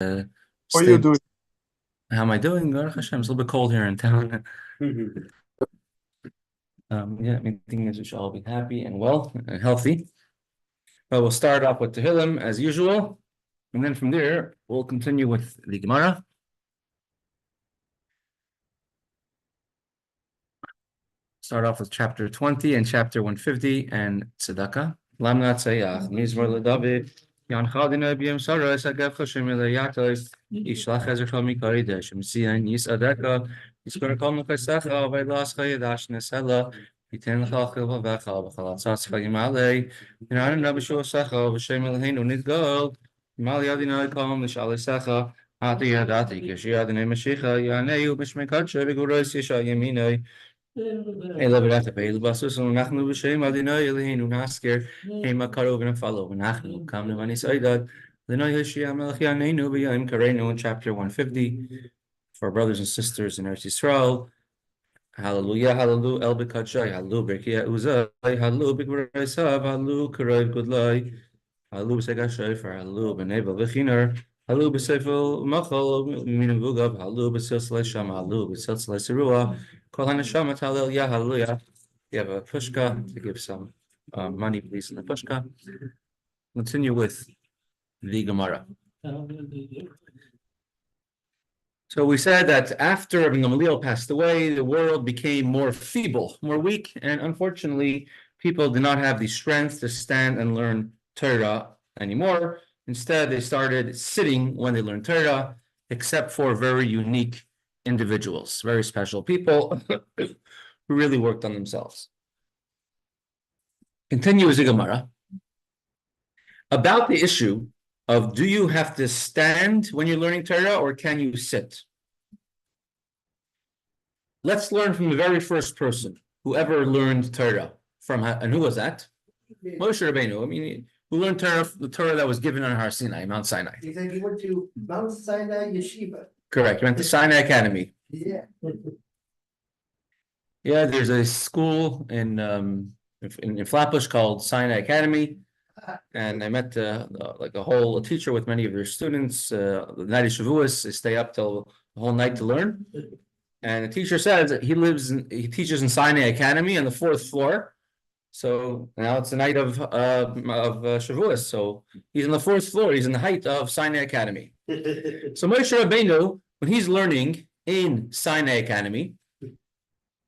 How are you Stay. doing? How am I doing? Baruch Hashem. It's a little bit cold here in town. Yeah, I think we should all be happy and well and healthy. But we'll start off with Tehillim as usual, and then from there we'll continue with the Gemara. Start off with chapter 20 and chapter 150 and Tzedakah. Lamnat Tzayach, Mizmor LeDavid, Yan Chadina B'Yem Saras, Agav Chashim Yaakov, Yishlach Ezra Mikari Deshem, Sian Yisadeka, Yiskor Kol Mekasecha, Vailas Chayadash Nesela, Yitin Lachachil Vavecha, Vachalatzas Chayimale, Yinan Rabishu Secha, V'Shem Elheinu Nidgol, Yimal Yadina Kom, Nishal Secha, Ati Yadati, Kishiyadine Mashicha, Yaneu, Mishmekadshe, Viguros Yisha Yaminoi, Elaborata Bail Basus and Nachnu B'Shem Adinai Elihinu Nasker Hema Karov and Follow Nachnu Kam Nevani Saidad Linoy Hashia Melech Yanenu B'Yam Karenu in chapter 150 for brothers and sisters in Eretz Yisrael. Hallelujah, hallelujah, El B'Kadshai, hallelujah, Berkia Uzai, hallelujah, B'Graisav, hallelujah, Karov Gudlai, hallelujah, Segashay for hallelujah, B'Nebel V'Chiner, hallelujah, B'Seifel Machal, Minavugav, hallelujah, B'Silslai Sham, hallelujah, B'Silslai Serua, Kol HaNeshamat, hallelujah, hallelujah. You have a pushka to give some money, please, in the pushka. Continue with the Gemara. So we said that after Rabbi Gamaliel passed away, the world became more feeble, more weak, and unfortunately, people did not have the strength to stand and learn Torah anymore. Instead, they started sitting when they learned Torah, except for very unique individuals, very special people who really worked on themselves. Continue as the Gemara about the issue of do you have to stand when you're learning Torah or can you sit? Let's learn from the very first person who ever learned Torah from, and who was that? Moshe Rabbeinu. I mean, who learned Torah, the Torah that was given on Har Sinai, Mount Sinai. He said he went to Mount Sinai Yeshiva. Correct. He went to Sinai Academy. Yeah. Yeah, there's a school in Flatbush called Sinai Academy. And I met like a teacher with many of your students. The night of Shavuos, they stay up till the whole night to learn. And the teacher says that he teaches in Sinai Academy on the 4th floor. So now it's the night of Shavuos. So he's on the 4th floor. He's in the height of Sinai Academy. So Moshe Rabbeinu, when he's learning in Sinai Academy,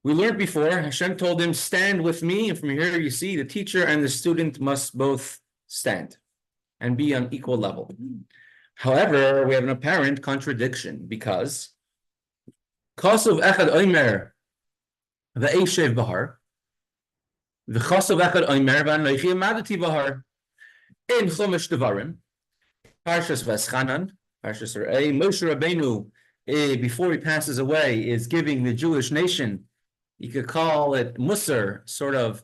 we learned before, Hashem told him, stand with me. And from here, you see the teacher and the student must both stand and be on equal level. However, we have an apparent contradiction because Chasov Echad Omer Ve'eshev Bahar V'Chasov Echad Omer Ve'anoichi Amadati Bahar in Chumash Devarim Parshas Veschanan Parshas Re'eh Moshe Rabbeinu before he passes away is giving the Jewish nation, you could call it Musar, sort of,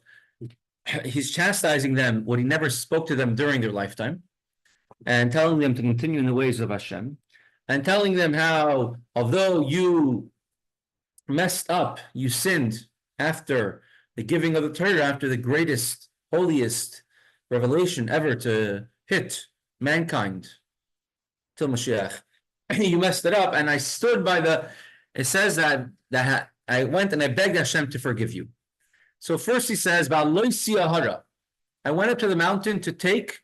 he's chastising them what he never spoke to them during their lifetime and telling them to continue in the ways of Hashem and telling them how, although you messed up, you sinned after the giving of the Torah, after the greatest, holiest revelation ever to hit mankind till Mashiach. You messed it up, and I stood by it says that I went and I begged Hashem to forgive you. So first he says, I went up to the mountain to take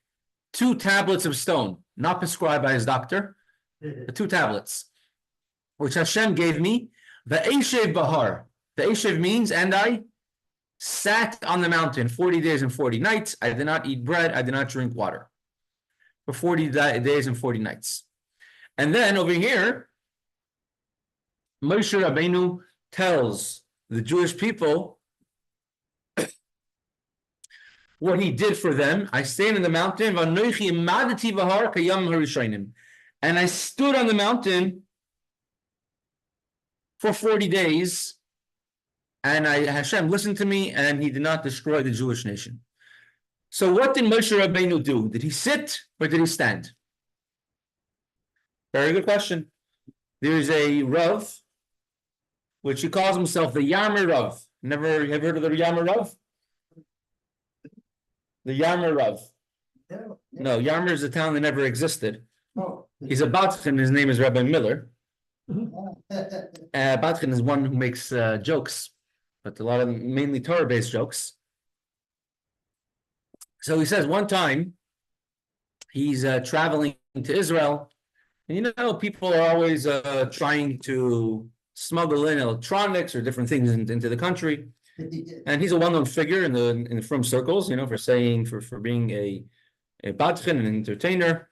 2 tablets of stone, not prescribed by his doctor, the 2 tablets, which Hashem gave me. The Eshev Bahar. The Eshev means, and I sat on the mountain 40 days and 40 nights. I did not eat bread. I did not drink water for 40 days and 40 nights. And then over here, Moshe Rabbeinu tells the Jewish people what he did for them. I stayed in the mountain, and I stood on the mountain for 40 days, and Hashem listened to me, and he did not destroy the Jewish nation. So what did Moshe Rabbeinu do? Did he sit or did he stand? Very good question. There's a Rav, which he calls himself the Yarmer Rav. Have you heard of the Yarmer Rav? The Yarmer Rav. No, Yarmer is a town that never existed. Oh. He's a Batchin, his name is Rabbi Miller. Batchin is one who makes jokes, but a lot of mainly Torah-based jokes. So he says one time he's traveling to Israel, and you know people are always trying to smuggle in electronics or different things into the country. And he's a well-known figure in the frum circles, you know, for being a Batchin, an entertainer.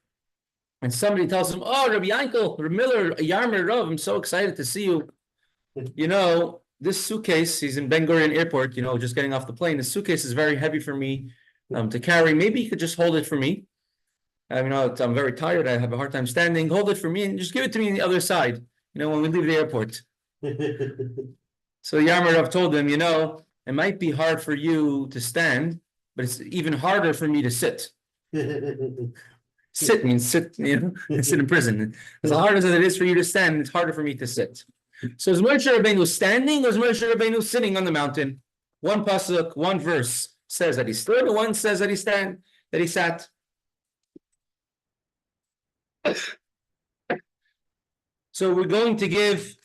And somebody tells him, "Oh, Rabbi Yankel, Rabbi Miller, Yarmer Rav, I'm so excited to see you. You know, this suitcase, he's in Ben Gurion Airport, you know, just getting off the plane. The suitcase is very heavy for me to carry. Maybe you could just hold it for me. You know, I'm very tired. I have a hard time standing. Hold it for me and just give it to me on the other side, you know, when we leave the airport." So Yarmer Rav told him, "You know, it might be hard for you to stand, but it's even harder for me to sit." Sit means sit, you know, sit in prison. As hard as it is for you to stand, it's harder for me to sit. So is Moshe Rabbeinu standing or is Moshe Rabbeinu sitting on the mountain? One pasuk, one verse says that he stood, and one says that he sat. So we're going to give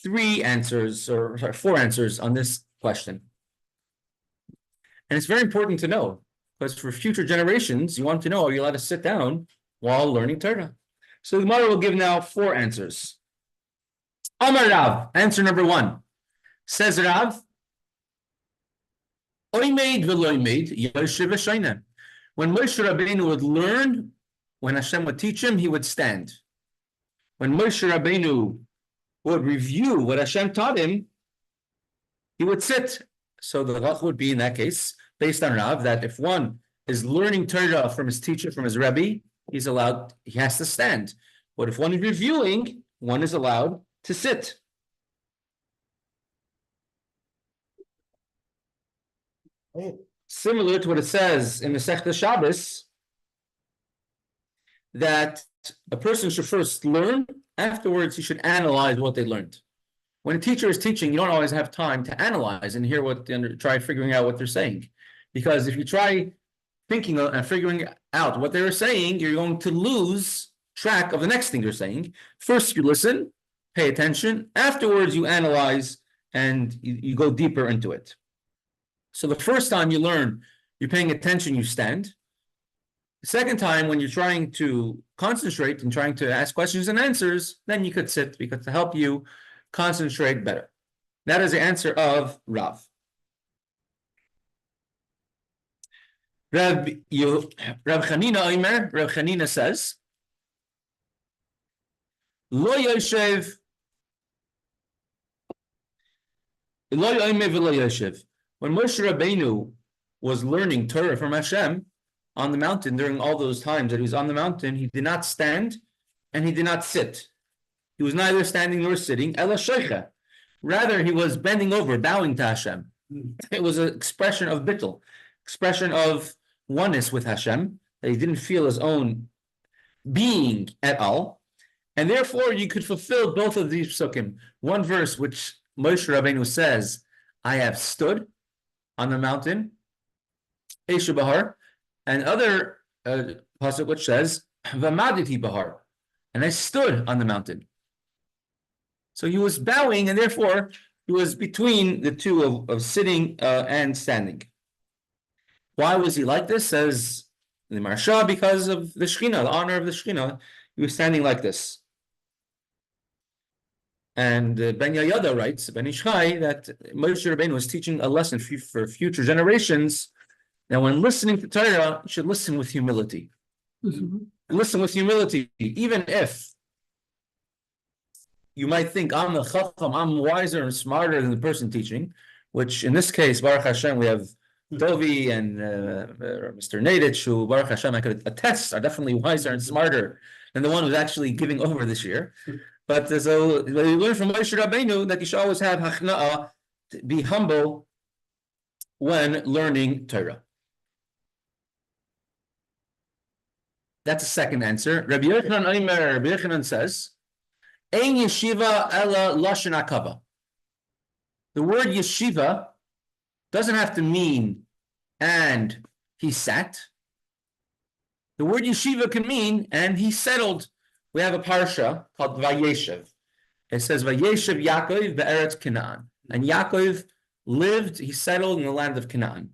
three answers, or sorry, four answers on this question. And it's very important to know, because for future generations, you want to know, are you allowed to sit down while learning Torah? So the Gemara will give now four answers. Amar Rav, answer number one. Says Rav, Oimeid v'loimeid yoshev v'shoinem. When Moshe Rabbeinu would learn, when Hashem would teach him, he would stand. When Moshe Rabbeinu would review what Hashem taught him, he would sit. So the halach would be in that case, based on Rav, that if one is learning Torah from his teacher, from his Rebbe, he has to stand. But if one is reviewing, one is allowed to sit. Similar to what it says in Mesechta Shabbos, that a person should first learn, afterwards he should analyze what they learned. When a teacher is teaching, you don't always have time to analyze and hear try figuring out what they're saying. Because if you try thinking and figuring out what they were saying, you're going to lose track of the next thing they're saying. First you listen, pay attention, afterwards you analyze and you go deeper into it. So the first time you learn, you're paying attention, you stand. The second time, when you're trying to concentrate and trying to ask questions and answers, then you could sit, because to help you concentrate better. That is the answer of Rav. Rav Chanina says, Lo yoshev, lo yoimeh v'lo yoshev. When Moshe Rabbeinu was learning Torah from Hashem on the mountain, during all those times that he was on the mountain, he did not stand and he did not sit. He was neither standing nor sitting. Ela shoicha. Rather, he was bending over, bowing to Hashem. It was an expression of bittul, expression of oneness with Hashem, that he didn't feel his own being at all. And therefore, you could fulfill both of these psukim. One verse, which Moshe Rabbeinu says, I have stood on the mountain, Eshu Bahar, and other pasuk which says, V'amaditi Bahar, and I stood on the mountain. So he was bowing, and therefore he was between the two of sitting and standing. Why was he like this? Says the Maharsha, because of the Shekhinah, the honor of the Shekhinah. He was standing like this. And Ben Yayada writes, Ben Ishchai, that Moshe Rabbeinu was teaching a lesson for future generations. That when listening to Torah, you should listen with humility. Mm-hmm. Listen with humility, even if you might think I'm the Chacham, I'm wiser and smarter than the person teaching, which in this case, Baruch Hashem, we have Dovi and Mr. Nadich, who Baruch Hashem, I could attest, are definitely wiser and smarter than the one who's actually giving over this year. But so we learn from Moshe Rabbeinu that you should always have hachna'ah, be humble when learning Torah. That's the second answer. Rabbi Yochanan says, Ein yeshiva ela lashon akava. The word yeshiva doesn't have to mean and he sat. The word yeshiva can mean and he settled. we have a parsha called Vayeshev. It says Vayeshev Yaakov be'Eretz Canaan, and Yaakov lived, he settled in the land of Canaan.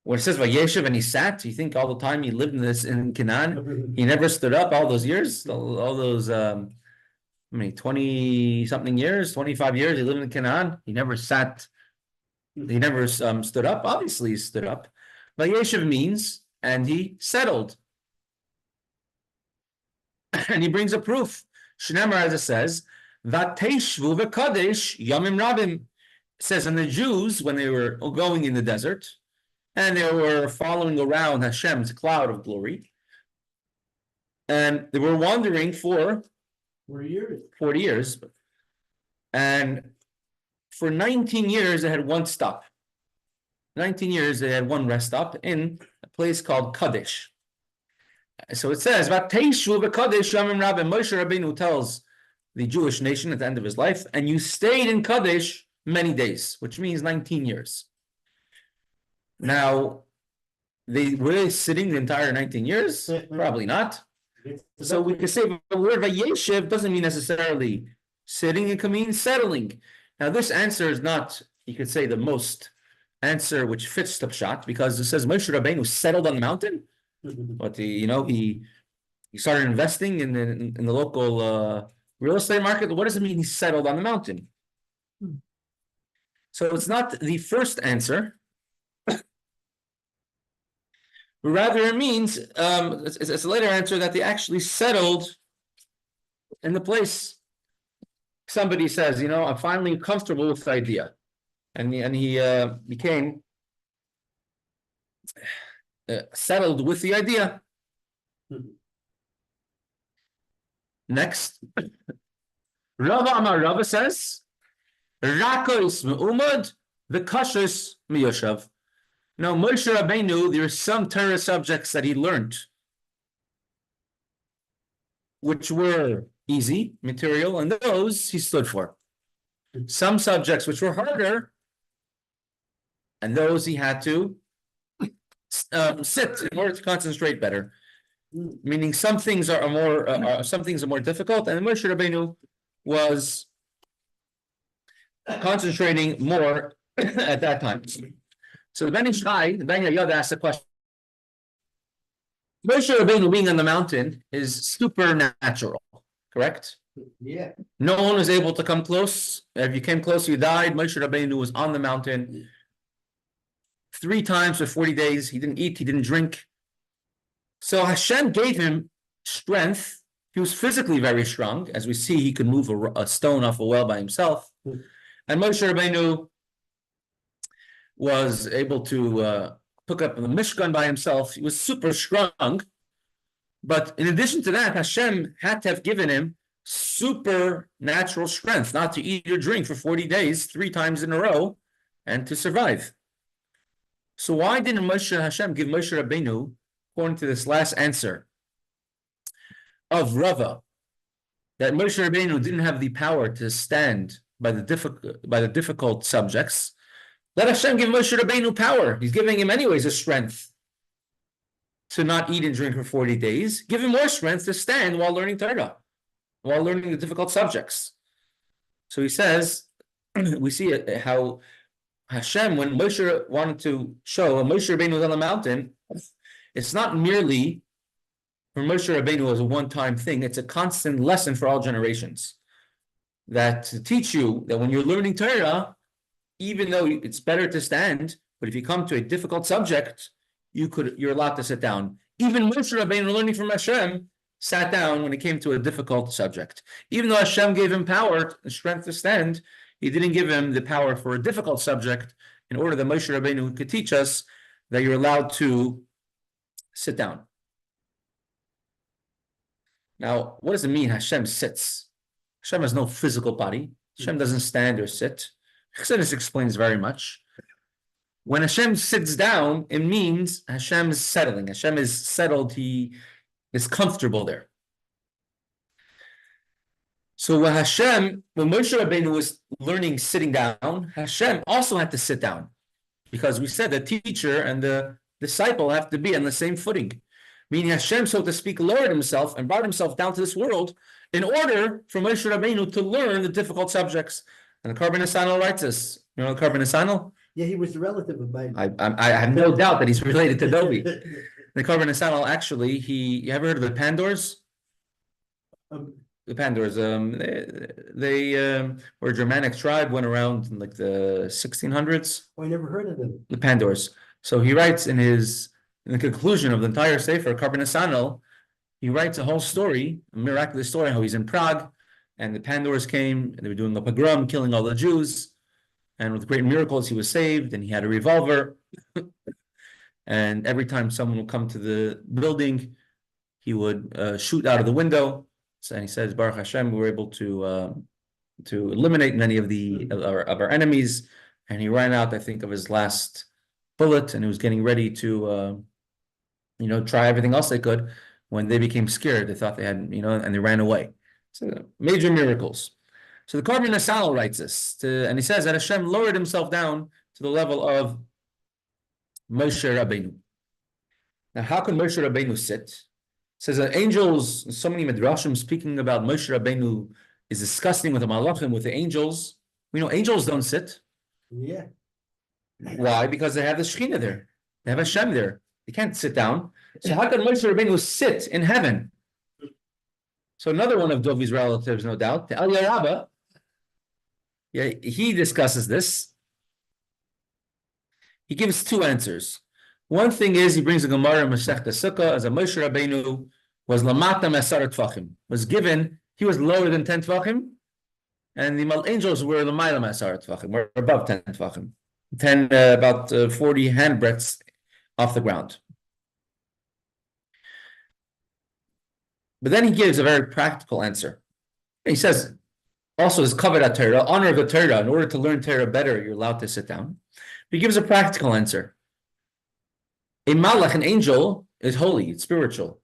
When it says Vayeshev and he sat, you think all the time he lived in Canaan? He never stood up all those years, all those 20 something years, 25 years he lived in Canaan. He never sat, he never stood up. Obviously he stood up. Vayeshev means, and he settled. And he brings a proof. Shneimar, as it says, Vateshvu v'kadesh yamim rabim. It says, and the Jews, when they were going in the desert, and they were following around Hashem's cloud of glory, and they were wandering for 40 years. And for 19 years, they had one stop. 19 years, they had one rest stop in a place called Kadesh. So it says, Vateshu v'Kadesh Yamim Rabim. Moshe Rabbeinu tells the Jewish nation at the end of his life, and you stayed in Kadesh many days, which means 19 years. Now, were they sitting the entire 19 years? Probably not. So we could say the word Vayeshev doesn't mean necessarily sitting, it can mean settling. Now, this answer is not, you could say, the most answer which fits the pshat, because it says Moshe Rabbeinu settled on the mountain. But he started investing in the local real estate market. What does it mean he settled on the mountain? So it's not the first answer. Rather, it means it's a later answer that they actually settled in the place. Somebody says, I'm finally comfortable with the idea, and he became settled with the idea. Next, Rava says, "Rakos me'umad v'kashos miyoshav." Now, Moshe Rabbeinu, there are some Torah subjects that he learned, which were easy, material, and those he stood for. Some subjects which were harder, and those he had to sit in order to concentrate better. Meaning, some things are more difficult, and Moshe Rabbeinu was concentrating more at that time. So the Ben Ishai, the Ben Yod asked a question. Moshe Rabbeinu being on the mountain is supernatural, correct? Yeah. No one was able to come close. If you came close, you died. Moshe Rabbeinu was on the mountain 3 times for 40 days. He didn't eat, he didn't drink. So Hashem gave him strength. He was physically very strong. As we see, he could move a stone off a well by himself. And Moshe Rabbeinu was able to pick up the Mishkan by himself. He was super strong. But in addition to that, Hashem had to have given him supernatural strength, not to eat or drink for 40 days, 3 times in a row, and to survive. So why didn't Hashem give Moshe Rabbeinu, according to this last answer of Rava, that Moshe Rabbeinu didn't have the power to stand by the difficult subjects? Let Hashem give Moshe Rabbeinu power. He's giving him anyways a strength to not eat and drink for 40 days. Give him more strength to stand while learning Torah, while learning the difficult subjects. So he says, we see how Hashem, when Moshe wanted to show, when Moshe Rabbeinu was on the mountain, it's not merely for Moshe Rabbeinu as a one-time thing. It's a constant lesson for all generations. That to teach you that when you're learning Torah, even though it's better to stand, but if you come to a difficult subject, you're allowed to sit down. Even Moshe Rabbeinu, learning from Hashem, sat down when it came to a difficult subject. Even though Hashem gave him power and strength to stand, he didn't give him the power for a difficult subject in order that Moshe Rabbeinu could teach us that you're allowed to sit down. Now, what does it mean Hashem sits? Hashem has no physical body. Hashem doesn't stand or sit. Chassidus explains very much. When Hashem sits down, it means Hashem is settling. Hashem is settled. He is comfortable there. So when Moshe Rabbeinu was learning sitting down, Hashem also had to sit down, because we said the teacher and the disciple have to be on the same footing. Meaning Hashem, so to speak, lowered himself and brought himself down to this world in order for Moshe Rabbeinu to learn the difficult subjects. And the Carbon Asanal writes this. You know the Carbon Asanal? Yeah, he was the relative of mine. I have no doubt that he's related to Dovi. The Carbon Asanal, actually, you ever heard of the Pandors? The Pandors, they were a Germanic tribe, went around in like the 1600s. Oh, I never heard of them. The Pandors. So he writes in the conclusion of the entire Sefer, Carbon Asanal, he writes a whole story, a miraculous story, how he's in Prague, and the Pandors came, and they were doing a pogrom, killing all the Jews, and with great miracles, he was saved, and he had a revolver, and every time someone would come to the building, he would shoot out of the window. So, and he says, Baruch Hashem, we were able to eliminate many of our enemies, and he ran out, I think, of his last bullet, and he was getting ready to try everything else they could. When they became scared, they thought they had, and they ran away. So major miracles. So the Carbon Asanal writes this, and he says that Hashem lowered himself down to the level of Moshe Rabbeinu. Now, how can Moshe Rabbeinu sit? It says that angels, so many midrashim speaking about Moshe Rabbeinu is discussing with the malachim, with the angels. We know angels don't sit. Yeah. Why? Because they have the Shekhinah there. They have Hashem there. They can't sit down. So how can Moshe Rabbeinu sit in heaven? So another one of Dovi's relatives, no doubt, the Aliyah Rabbah, he discusses this. He gives two answers. One thing is he brings a Gemara in Mesechta Sukkah as a Moshe Rabbeinu was lamata mesar tvachim, was given, he was lower than 10 tvachim, and the angels were lamayla mesar tvachim, were above 10 tvachim, about 40 handbreadths off the ground. But then he gives a very practical answer. He says, also is covered Torah, honor of the Torah. In order to learn Torah better, you're allowed to sit down. But he gives a practical answer. A malach, an angel, is holy, it's spiritual.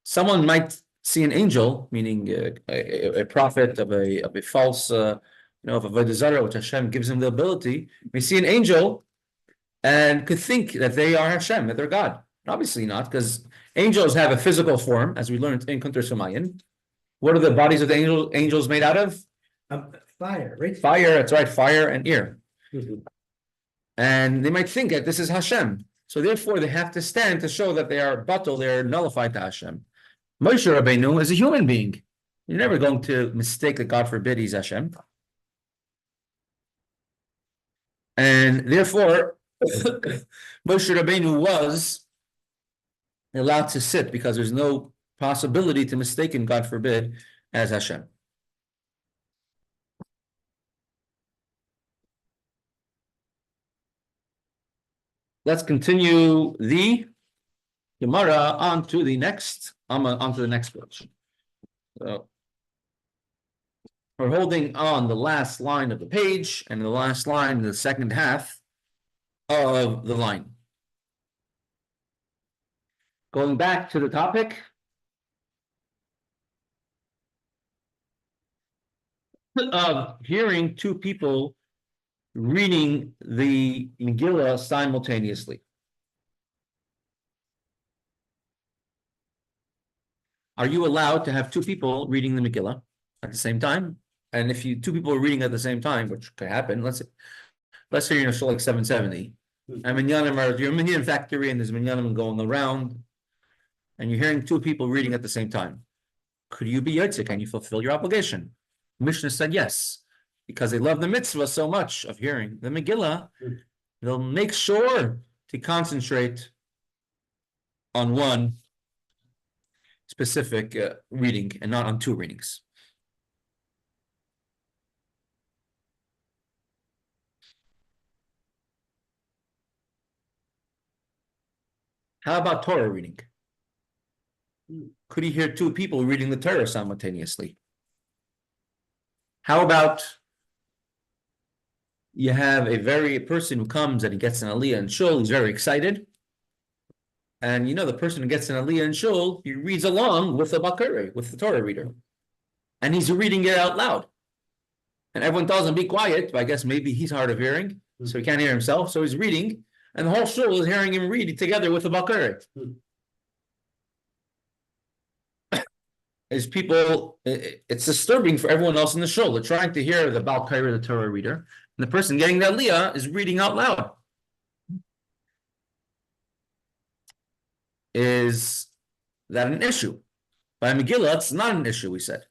Someone might see an angel, meaning a prophet of a false, of a Avodah Zarah, which Hashem gives him the ability. We see an angel and could think that they are Hashem, that they're God. Obviously not, because angels have a physical form, as we learned in Kunter Sumayin. What are the bodies of the angels made out of? Fire, right? Fire, that's right, fire and air. Mm-hmm. And they might think that this is Hashem. So therefore, they have to stand to show that they are batal, they are nullified to Hashem. Moshe Rabbeinu is a human being. You're never going to mistake that, God forbid, he's Hashem. And therefore, Moshe Rabbeinu was allowed to sit because there's no possibility to mistake him, God forbid, as Hashem. Let's continue the Gemara onto the next page. So we're holding on the last line of the page and the last line in the second half of the line. Going back to the topic. Of hearing two people reading the Megillah simultaneously. Are you allowed to have two people reading the Megillah at the same time? And if two people are reading at the same time, which could happen, let's say you're in a show like 770, and you're a Minyan factory and there's Minyanim going around, and you're hearing two people reading at the same time. Could you be Yitzchak? Can you fulfill your obligation? Mishnah said yes, because they love the mitzvah so much of hearing the Megillah, they'll make sure to concentrate on one specific reading and not on two readings. How about Torah reading? Could you hear two people reading the Torah simultaneously? How about you have a person who comes and he gets an aliyah in shul, he's very excited. And the person who gets an aliyah in shul, he reads along with the bakari, with the Torah reader. And he's reading it out loud. And everyone tells him, be quiet. But I guess maybe he's hard of hearing, so he can't hear himself. So he's reading, and the whole shul is hearing him read together with the bakari. is people, it's disturbing for everyone else in the show. They're trying to hear the Baal Kaira, the Torah reader, and the person getting the Aliyah is reading out loud. Is that an issue? By Megillah, it's not an issue, we said.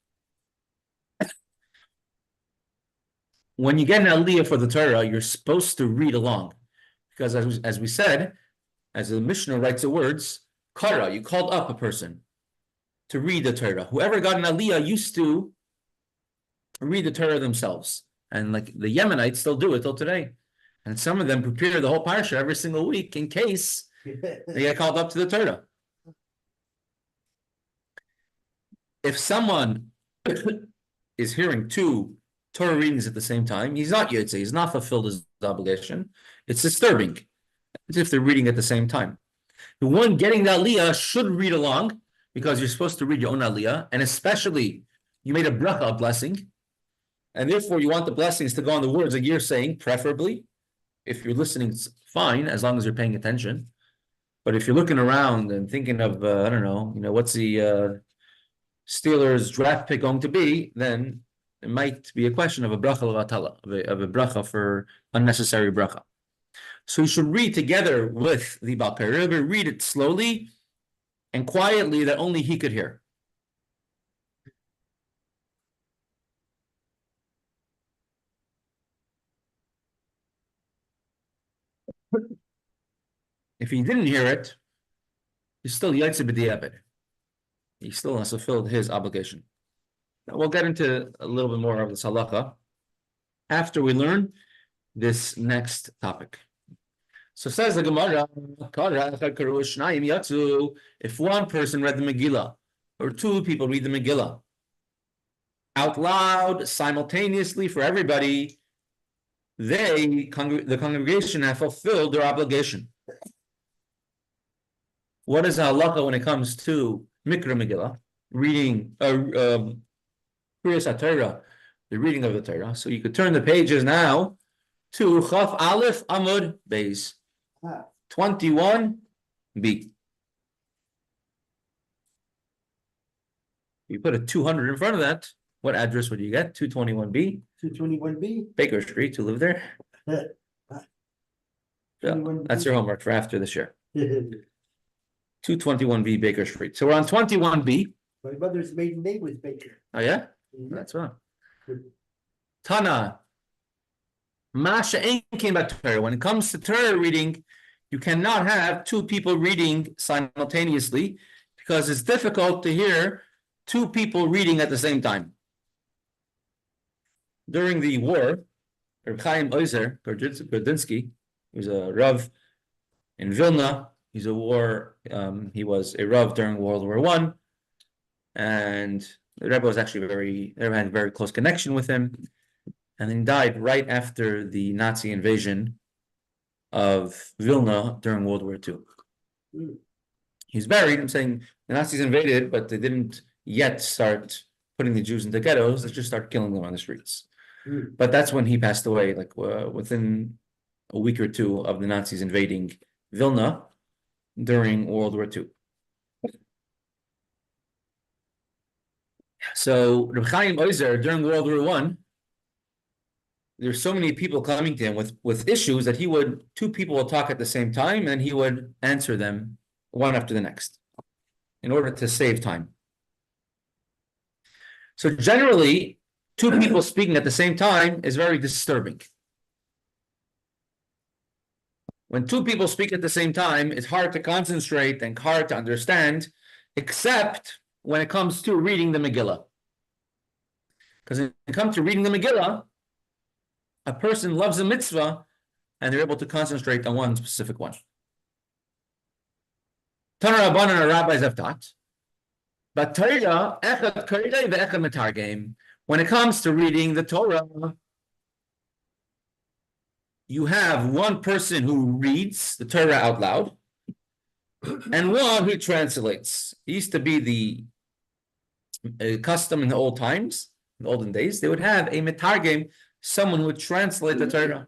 When you get an Aliyah for the Torah, you're supposed to read along. Because as we said, as the Mishnah writes the words, Kara, you called up a person to read the Torah. Whoever got an Aliyah used to read the Torah themselves. And like the Yemenites still do it till today. And some of them prepare the whole parsha every single week in case they get called up to the Torah. If someone is hearing two Torah readings at the same time, he's not Yitzchak, he's not fulfilled his obligation. It's disturbing. As if they're reading at the same time. The one getting the Aliyah should read along because you're supposed to read your own Aliyah, and especially you made a bracha, a blessing, and therefore you want the blessings to go on the words like you're saying, preferably. If you're listening, it's fine, as long as you're paying attention. But if you're looking around and thinking of, I don't know, what's the Steelers draft pick going to be, then it might be a question of a bracha l'vatala, of a bracha for unnecessary bracha. So you should read together with the Baal Kaira, read it slowly and quietly that only he could hear. If he didn't hear it, he's still Yitzchak b'di'eved. He still has fulfilled his obligation. Now we'll get into a little bit more of this halacha after we learn this next topic. So says the Gemara, if one person read the Megillah, or two people read the Megillah, out loud, simultaneously for everybody, the congregation have fulfilled their obligation. What is halacha when it comes to Mikra Megillah, reading, Kriyas HaTorah, the reading of the Torah? So you could turn the pages now to Chaf Aleph Amud Beis 21b. You put a 200 in front of that, what address would you get? 221b? 221B? Baker Street, to live there? So that's your homework for after this year. 221b Baker Street. So we're on 21b. My mother's maiden name was Baker. Oh yeah? That's right. Tana. Masha came back to Torah. When it comes to Torah reading, you cannot have two people reading simultaneously because it's difficult to hear two people reading at the same time. During the war, Reb Chaim Oizer Gordinsky, he was a Rav in Vilna. He was a Rav during World War I, and the Rebbe was actually had a very close connection with him, and then died right after the Nazi invasion of Vilna during World War II. He's buried. I'm saying the Nazis invaded, but they didn't yet start putting the Jews into ghettos. They just started killing them on the streets. But that's when he passed away, like within a week or two of the Nazis invading Vilna during World War II. So Reb Chaim Oizer during World War I, there's so many people coming to him with issues that two people would talk at the same time and he would answer them one after the next in order to save time. So generally, two people speaking at the same time is very disturbing. When two people speak at the same time, it's hard to concentrate and hard to understand, except when it comes to reading the Megillah. Because when it comes to reading the Megillah, a person loves a mitzvah and they're able to concentrate on one specific one. Tana Rabbanan and our rabbis have taught, but Torah, echad kollel ve'echad metargem. When it comes to reading the Torah, you have one person who reads the Torah out loud and one who translates. It used to be the custom in the old times, in the olden days, they would have a metargem, someone who would translate the Torah.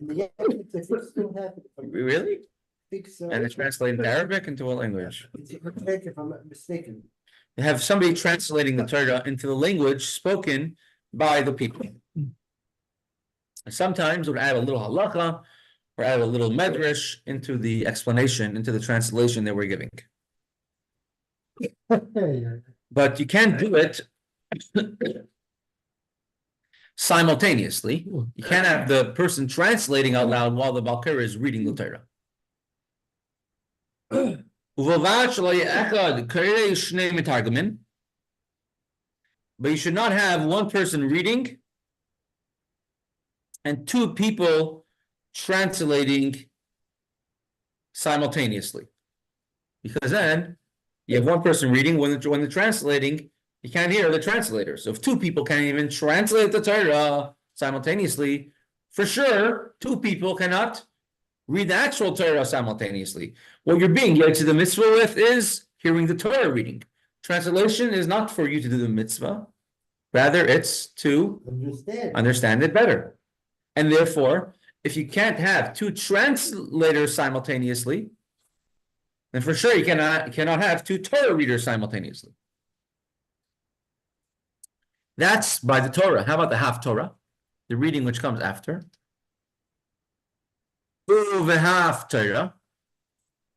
And the Eretz still have it. Really? I think so. And it's translated in Arabic into what language? It's Arabic, if I'm not mistaken. You have somebody translating the Torah into the language spoken by the people. Sometimes we'll add a little halacha or add a little medrash into the explanation, into the translation that we're giving. But you can't do it simultaneously. You can't have the person translating out loud while the Balkar is reading the Torah. But you should not have one person reading and two people translating simultaneously. Because then you have one person reading, when they're translating, you can't hear the translator. So if two people can't even translate the Torah simultaneously, for sure, two people cannot read the actual Torah simultaneously. What you're being yet to the mitzvah with is hearing the Torah reading. Translation is not for you to do the mitzvah. Rather, it's to understand it better. And therefore, if you can't have two translators simultaneously, then for sure you cannot have two Torah readers simultaneously. That's by the Torah. How about the half Torah? The reading which comes after. Uvehalf Torah.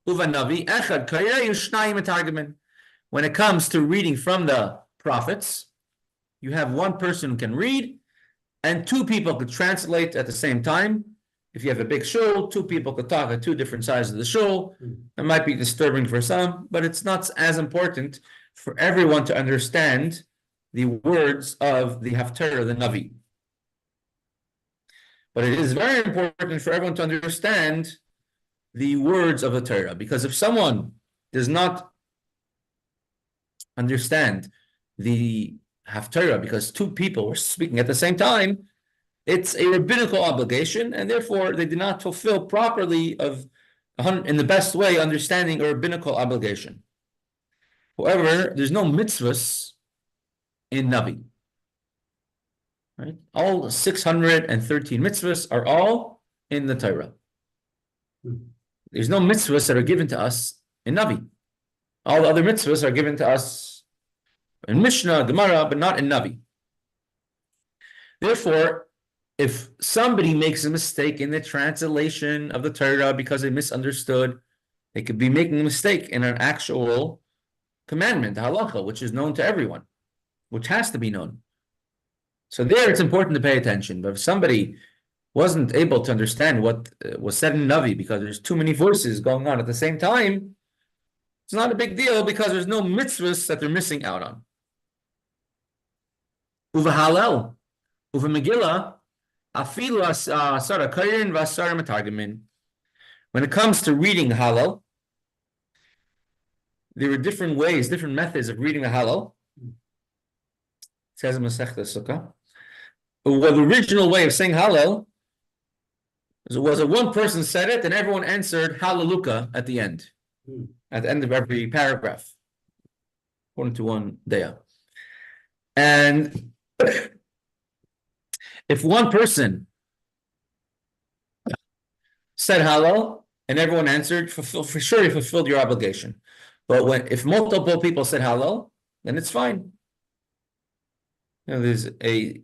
Uvanavi echad kaya yushnayim etargamin. When it comes to reading from the prophets, you have one person who can read, and two people could translate at the same time. If you have a big shul, two people could talk at two different sides of the shul. It might be disturbing for some, but it's not as important for everyone to understand the words of the Haftarah, the Navi. But it is very important for everyone to understand the words of the Torah, because if someone does not understand the Haftarah, because two people were speaking at the same time, it's a rabbinical obligation, and therefore they did not fulfill properly in the best way understanding a rabbinical obligation. However, there's no mitzvahs in Navi. Right? All 613 mitzvahs are all in the Torah. There's no mitzvahs that are given to us in Navi. All the other mitzvahs are given to us in Mishnah, Gemara, but not in Navi. Therefore, if somebody makes a mistake in the translation of the Torah because they misunderstood, they could be making a mistake in an actual commandment, the halacha, which is known to everyone, which has to be known. So there it's important to pay attention. But if somebody wasn't able to understand what was said in Navi because there's too many voices going on at the same time, it's not a big deal because there's no mitzvahs that they're missing out on. Uva Halel, Uva Megillah, Afilu Asara Kairin Vasara Metargamin. When it comes to reading Hallel, there are different ways, different methods of reading the Hallel. It says in Mesechta Sukkah. Well, the original way of saying Hallel was that one person said it and everyone answered Hallelujah at the end of every paragraph, according to one day. And if one person said Hallel and everyone answered, for sure you fulfilled your obligation. But if multiple people said Hallel, then it's fine. You know, there's a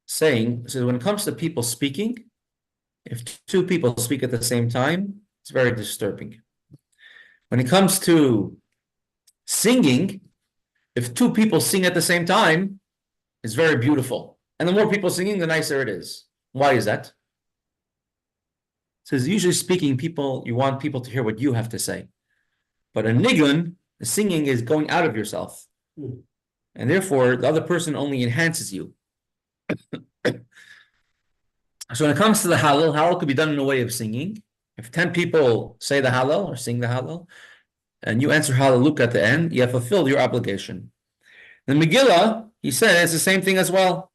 saying, so when it comes to people speaking, if two people speak at the same time, it's very disturbing. When it comes to singing, if two people sing at the same time, it's very beautiful. And the more people singing, the nicer it is. Why is that? It says, usually speaking, you want people to hear what you have to say. But a nigun, the singing is going out of yourself. And therefore, the other person only enhances you. So when it comes to the Hallel could be done in a way of singing. If 10 people say the Hallel or sing the Hallel, and you answer Hallelujah at the end, you have fulfilled your obligation. The Megillah, he said, it's the same thing as well.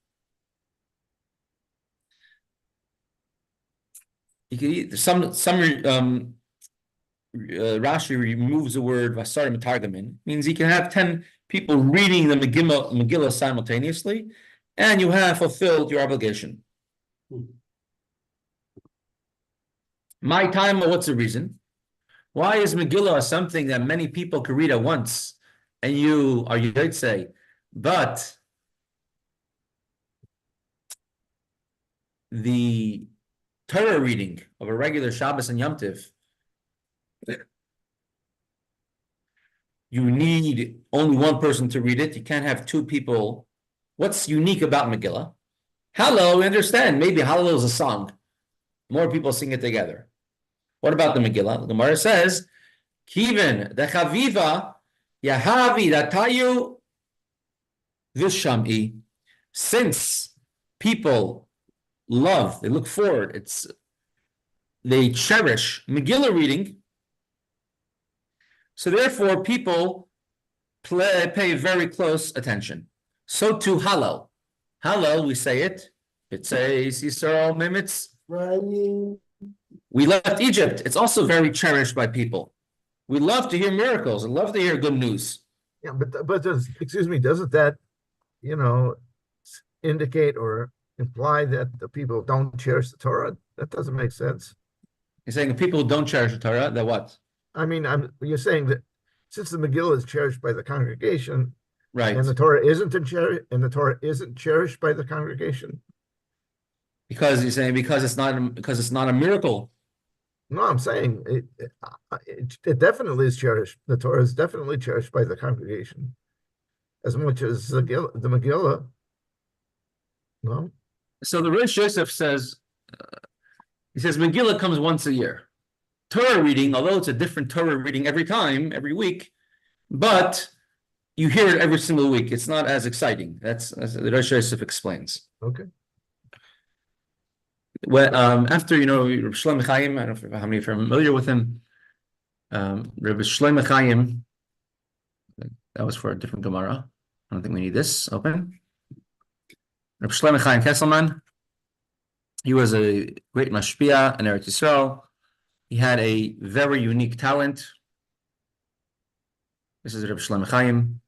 Rashi removes the word Vasar Metargamin, means you can have 10 people reading the Megillah simultaneously, and you have fulfilled your obligation. My time, what's the reason? Why is Megillah something that many people can read at once and you are Yotzei, but the Torah reading of a regular Shabbos and Yom Tov, you need only one person to read it. You can't have two people. What's unique about Megillah? Hallel, we understand. Maybe Hallel is a song. More people sing it together. What about the Megillah? The Gemara says, Kiven the Chaviva Yahavi Datayu Vishami. Since people love, they look forward, they cherish Megillah reading, so therefore people pay very close attention. So too Hallel. Hallel, we say it. It says Yisrael Mimitz. We left Egypt. It's also very cherished by people. We love to hear miracles and love to hear good news. Yeah, but excuse me, doesn't that, indicate or imply that the people don't cherish the Torah? That doesn't make sense. You're saying if people don't cherish the Torah, that what? I mean, you're saying that since the Megillah is cherished by the congregation, right, and the Torah isn't cherished by the congregation. Because you're saying because it's not a miracle. No, I'm saying it definitely is cherished. The Torah is definitely cherished by the congregation, as much as the Megillah. No. So the Rosh Yosef says, he says Megillah comes once a year. Torah reading, although it's a different Torah reading every time, every week, but you hear it every single week. It's not as exciting. That's the Rosh Yosef explains. Okay. Well, after Reb Shlomo Chaim, I don't know how many of you are familiar with him. Reb Shlomo Chaim, that was for a different Gemara. I don't think we need this open. Reb Shlomo Chaim Kesselman, he was a great mashpia in Eretz Yisrael. He had a very unique talent. This is Reb Shlomo Chaim.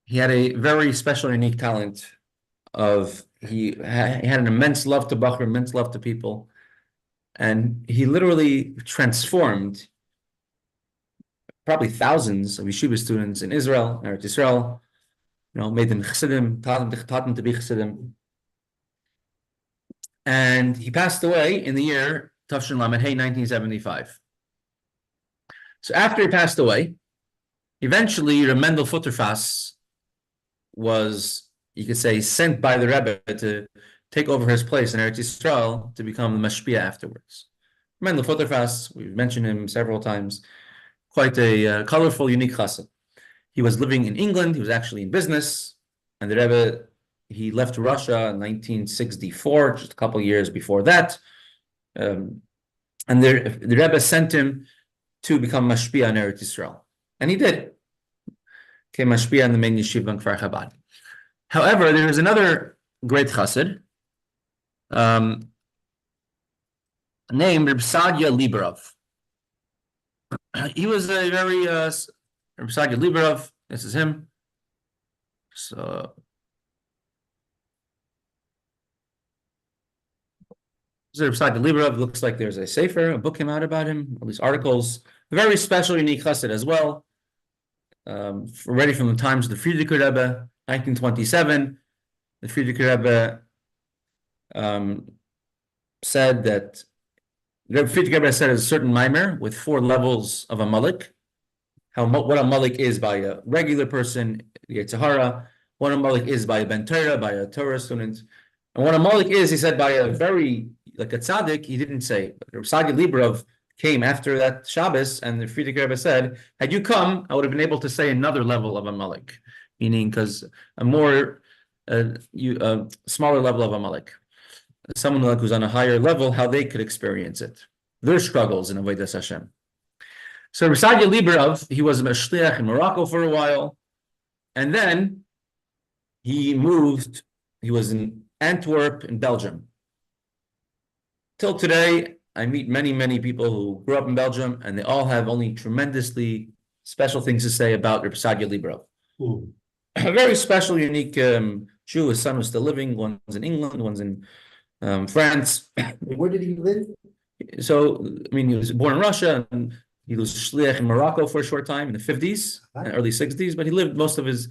He had a very special, unique talent he had an immense love to Bachar, immense love to people. And he literally transformed probably thousands of yeshiva students in Israel, Eretz Yisrael, made them chassidim, taught them to be chassidim. And he passed away in the year Tafshin Lamed Hey 1975. So after he passed away, eventually Reb Mendel Futterfass was, you could say, sent by the Rebbe to take over his place in Eretz Yisrael to become the Mashpia afterwards. Mendel Futterfass, we've mentioned him several times, quite a colorful, unique chassid. He was living in England, he was actually in business, and the Rebbe, he left Russia in 1964, just a couple of years before that. And the Rebbe sent him to become Mashpia in Eretz Yisrael. And he did. Came Mashpia in the main yeshiva in Kfar Chabad. However, there is another great chassid named Reb Sadia Liberov. He was a very Reb Sadia Liberov. This is him. So Reb Sadia Liberov. Looks like there's a sefer, a book came out about him, all these articles. A very special, unique chassid as well. Already from the times of the Frierdiker Rebbe, 1927, the Frierdiker Rebbe said that the Frierdiker Rebbe said is a certain mimer with 4 levels of a malik. What a malik is by a regular person, the Yitzhahara, what a malik is by a ben Torah, by a Torah student, and what a malik is, he said, by a very, like a tzaddik, he didn't say. Reb Sadia Liberov came after that Shabbos, and the Frierdiker Rebbe said, had you come, I would have been able to say another level of a malik, meaning because a more smaller level of a malik, someone like who's on a higher level, how they could experience it, their struggles in Avodas Hashem. So Reb Sadia Liberov, he was a shliach in Morocco for a while, and then he moved. He was in Antwerp in Belgium. Till today, I meet many, many people who grew up in Belgium, and they all have only tremendously special things to say about Reb Sadia Liberov. A very special, unique Jew. His son was still living. One's in England, one's in France. Where did he live? So, I mean, he was born in Russia and he was shliach in Morocco for a short time in the 50s, early 60s, but he lived most of his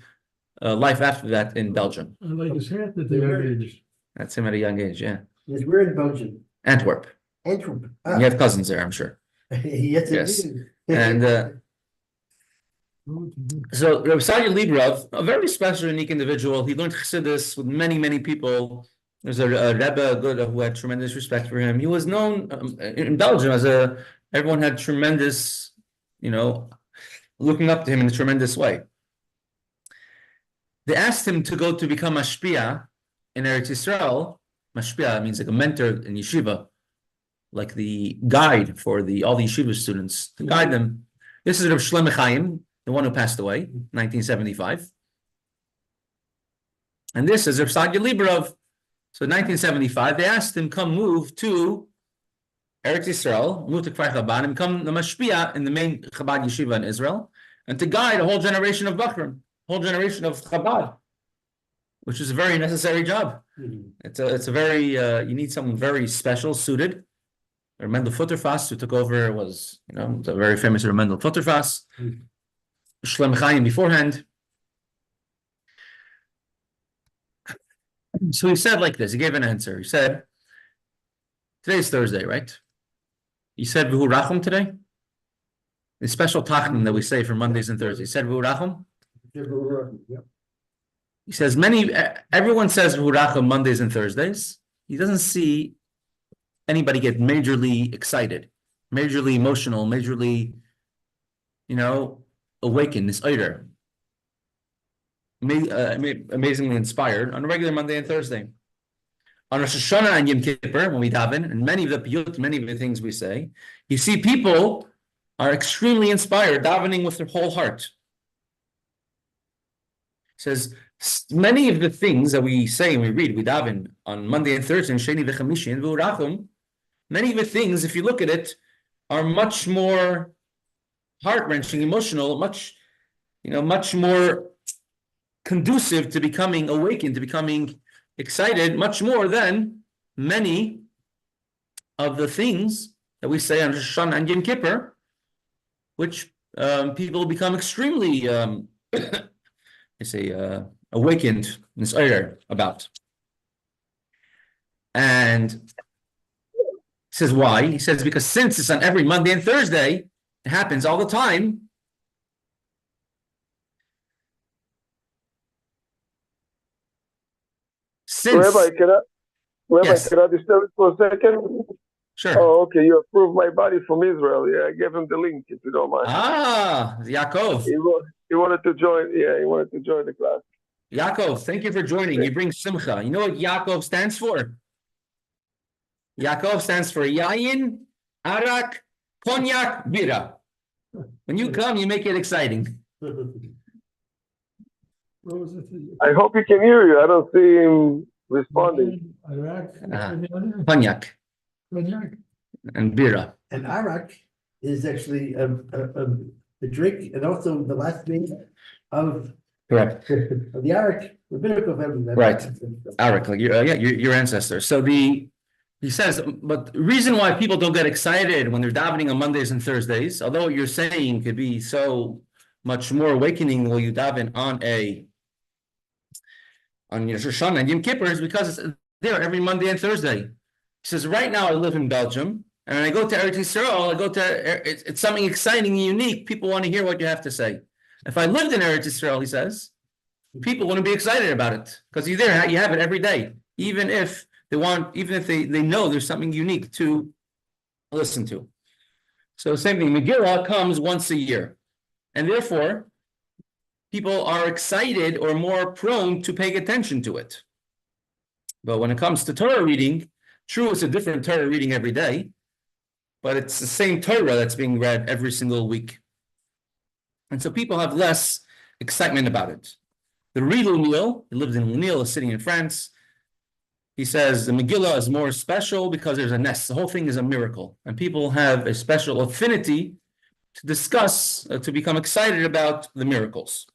life after that in Belgium. I like his hat that they made. That's him at a young age, yeah. Yes, we're in Belgium, Antwerp. Antwerp. You have cousins there, I'm sure. Yes, Yes. indeed. And so Reb Sadia Librov, a very special, unique individual. He learned Chassidus with many, many people. There's a Rebbe who had tremendous respect for him. He was known in Belgium as everyone had tremendous, looking up to him in a tremendous way. They asked him to go to become mashpia in Eretz Yisrael. Mashpia means like a mentor in yeshiva, like the guide for all the yeshiva students, to guide them. This is Reb Shlomo Chaim, the one who passed away, 1975. And this is Reb Sadia Librov. So 1975, they asked him, come move to Eretz Yisrael, move to Kfar Chabad, and become the mashpia in the main Chabad yeshiva in Israel, and to guide a whole generation of Bachrim, whole generation of Chabad, which is a very necessary job. It's a very, you need someone very special, suited. Mendel Futterfass, who took over, was, a very famous Mendel Futterfass. Shlomo Chaim beforehand. So he said like this, he gave an answer. He said, today's Thursday, right? He said, V'hu Rachum today? The special tachlim that we say for Mondays and Thursdays. He said, V'hu Rachum? He says, everyone says V'hu Rachum Mondays and Thursdays. He doesn't see anybody get majorly excited, majorly emotional, majorly, awakened, this oider. Amazingly inspired on a regular Monday and Thursday. On Rosh Hashanah and Yom Kippur, when we daven, and many of the things we say, you see people are extremely inspired, davening with their whole heart. It says, many of the things that we say and we read, we daven on Monday and Thursday, and Sheni v'Chamishi and V'urachum, many of the things, if you look at it, are much more heart-wrenching, emotional, much more conducive to becoming awakened, to becoming excited, much more than many of the things that we say on Rosh Hashanah and Yom Kippur, which people become extremely, awakened, inspired about. And he says, why? He says, because since it's on every Monday and Thursday, it happens all the time. Rabbi, can Yes. I disturb it for a second? Sure. Oh, okay. You approved my buddy from Israel. Yeah, I gave him the link if you don't mind. Yaakov. He wanted to join. Yeah, he wanted to join the class. Yaakov, thank you for joining. You bring simcha. You know what Yaakov stands for? Yaakov stands for Yayin, Arak, Cognac, Bira. When you come, you make it exciting. I hope he can hear you. I don't see him responding. Cognac and Bira. And Arak is actually the drink and also the last name of Correct. of the Arak rabbinical family. Right. Arak, like your ancestor. So he says, but the reason why people don't get excited when they're davening on Mondays and Thursdays, although what you're saying could be so much more awakening when you daven on Rosh Hashanah and Yom Kippur, is because it's there every Monday and Thursday. He says, right now I live in Belgium, and when I go to Eretz Yisrael, it's something exciting and unique. People want to hear what you have to say. If I lived in Eretz Yisrael, he says, people wouldn't be excited about it, because you have it every day, even if they know there's something unique to listen to. So same thing, Megillah comes once a year, and therefore people are excited or more prone to paying attention to it. But when it comes to Torah reading, true, it's a different Torah reading every day, but it's the same Torah that's being read every single week. And so people have less excitement about it. The Riedel Neil, he lives in Lille, a city in France. He says the Megillah is more special because there's a nest. The whole thing is a miracle. And people have a special affinity to discuss, to become excited about the miracles.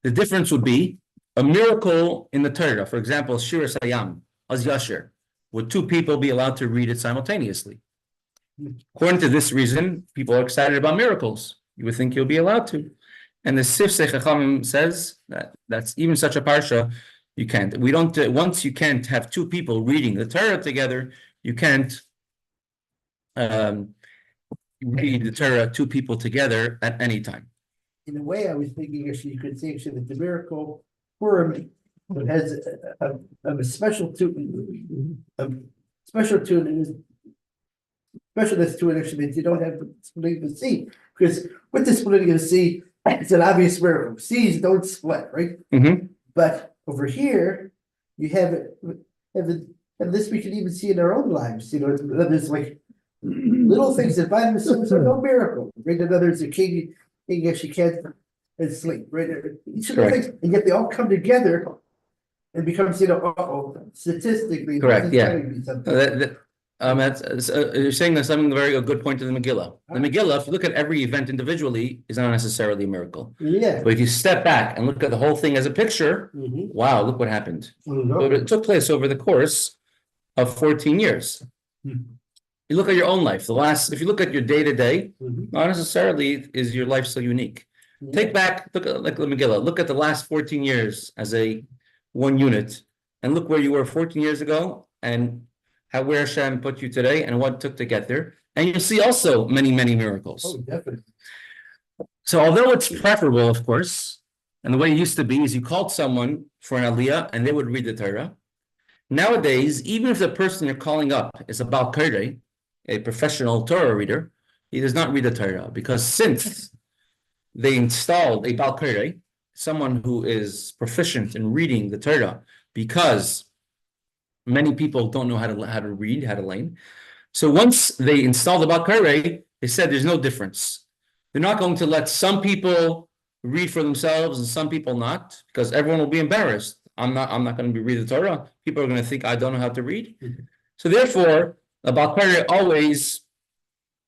The difference would be a miracle in the Torah, for example, Shiur Sayam, Az Yashir. would two people be allowed to read it simultaneously? According to this reason, people are excited about miracles. You would think you'll be allowed to. And the Sifsei Chachamim says that that's even such a parsha, you can't. We don't, once you can't have two people reading the Torah together, you can't read the Torah two people together at any time. In a way, I was thinking actually you could say actually that the miracle Purim has a special tune, specialness to it actually that you don't have the splitting of the sea, because with the splitting of the sea, it's an obvious miracle. Seas don't split, right? But over here, you have this we can even see in our own lives. You know, there's like little things that by themselves are no miracle. Right? In others, a king actually can't sleep. Right? Each of the things, and yet they all come together and becomes, you know, statistically. Correct. Yeah. You're saying there's something very a good point to the Megillah. The Megillah, if you look at every event individually, is not necessarily a miracle. Yeah. But if you step back and look at the whole thing as a picture, wow, look what happened. But it took place over the course of 14 years. You look at your own life. If you look at your day to day, not necessarily is your life so unique. Take back, look at like the Megillah. Look at the last 14 years as a one unit, and look where you were 14 years ago, and where Hashem put you today, and what it took to get there. And you'll see also many, many miracles. Oh, definitely. So although it's preferable, of course, and the way it used to be is you called someone for an aliyah and they would read the Torah. Nowadays, even if the person you're calling up is a Bal Koreh, a professional Torah reader, he does not read the Torah, because since they installed a Bal Koreh, someone who is proficient in reading the Torah, because many people don't know how to read, how to learn. So once they installed the Bal Koreh, they said there's no difference. They're not going to let some people read for themselves and some people not, because everyone will be embarrassed. I'm not going to be reading the Torah. People are going to think I don't know how to read. So therefore, the Bal Koreh always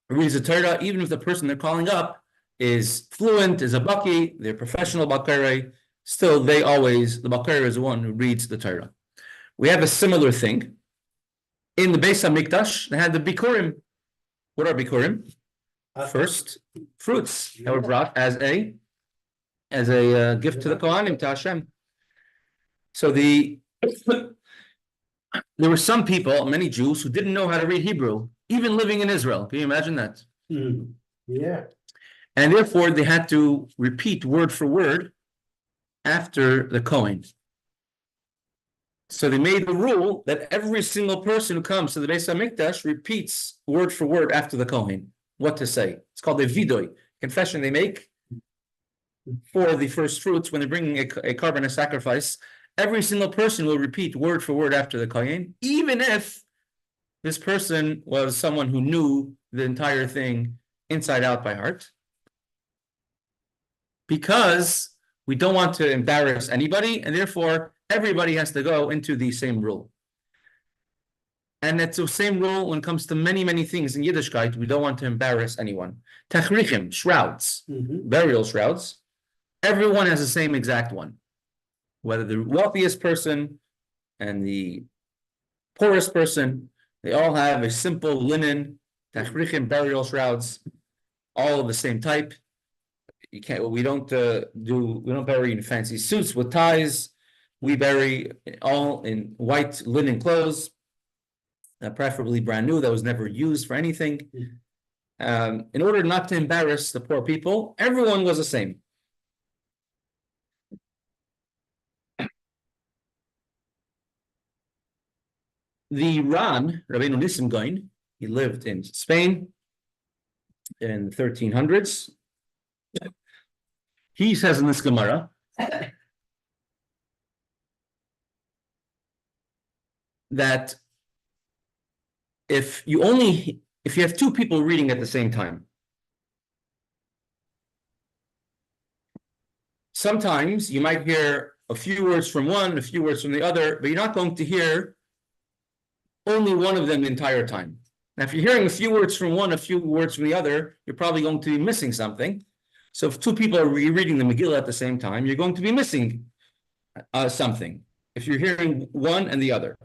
reads the Torah, even if the person they're calling up is fluent, is a baki, they're professional Bal Koreh. Still, the Bal Koreh is the one who reads the Torah. We have a similar thing. In the Beis HaMikdash, they had the Bikurim. What are Bikurim? First fruits that were brought as a gift to the Kohanim, to Hashem. So there were some people, many Jews, who didn't know how to read Hebrew, even living in Israel. Can you imagine that? Yeah. And therefore, they had to repeat word for word after the Kohen. So they made the rule that every single person who comes to the Beis HaMikdash repeats word for word after the Kohen what to say. It's called a vidui, confession they make for the first fruits when they're bringing a carbon, a sacrifice. Every single person will repeat word for word after the Kohen, even if this person was someone who knew the entire thing inside out by heart, because we don't want to embarrass anybody, and therefore everybody has to go into the same rule. And it's the same rule when it comes to many, many things in Yiddishkeit. We don't want to embarrass anyone. Tachrichim, shrouds, burial shrouds. Everyone has the same exact one. Whether the wealthiest person and the poorest person, they all have a simple linen, tachrichim, burial shrouds, all of the same type. We don't bury in fancy suits with ties. We bury all in white linen clothes, preferably brand new, that was never used for anything. In order not to embarrass the poor people, everyone was the same. The Ran, Rabbeinu Nissim Gaon, he lived in Spain in the 1300s. He says in this Gemara that if you have two people reading at the same time, sometimes you might hear a few words from one, a few words from the other, but you're not going to hear only one of them the entire time. Now, if you're hearing a few words from one, a few words from the other, you're probably going to be missing something. So if two people are reading the Megillah at the same time, you're going to be missing something if you're hearing one and the other.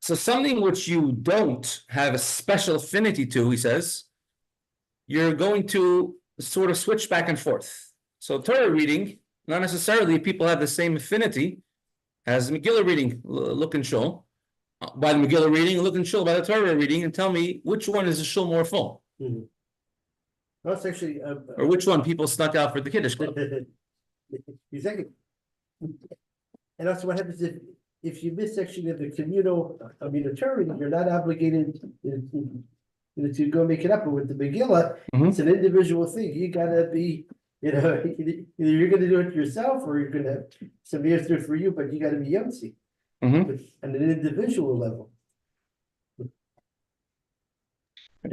So something which you don't have a special affinity to, he says, you're going to sort of switch back and forth. So Torah reading, not necessarily people have the same affinity as Megillah reading, look and shul. By the Megillah reading, look and shul by the Torah reading, and tell me which one is the shul more full, That's actually. or which one people snuck out for the Kiddush club. Exactly. And also what happens if you miss actually the communal, the Torah reading, you're not obligated to go make it up, but with the Megillah, it's an individual thing, you gotta be, either you're gonna do it yourself, or you're gonna, somebody else do it for you, but you gotta be yomtzi. On an individual level.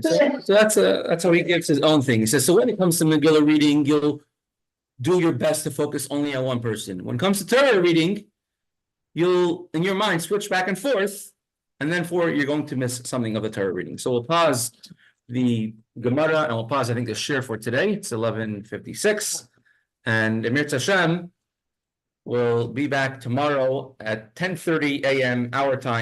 So that's how he gives his own thing. He says, so when it comes to Megillah reading, you'll do your best to focus only on one person. When it comes to Torah reading, you'll, in your mind, switch back and forth, and then you're going to miss something of the Torah reading. So we'll pause the Gemara, and we'll pause, I think, the Shiur for today. It's 11:56. And Emir Hashem will be back tomorrow at 10:30 a.m. our time.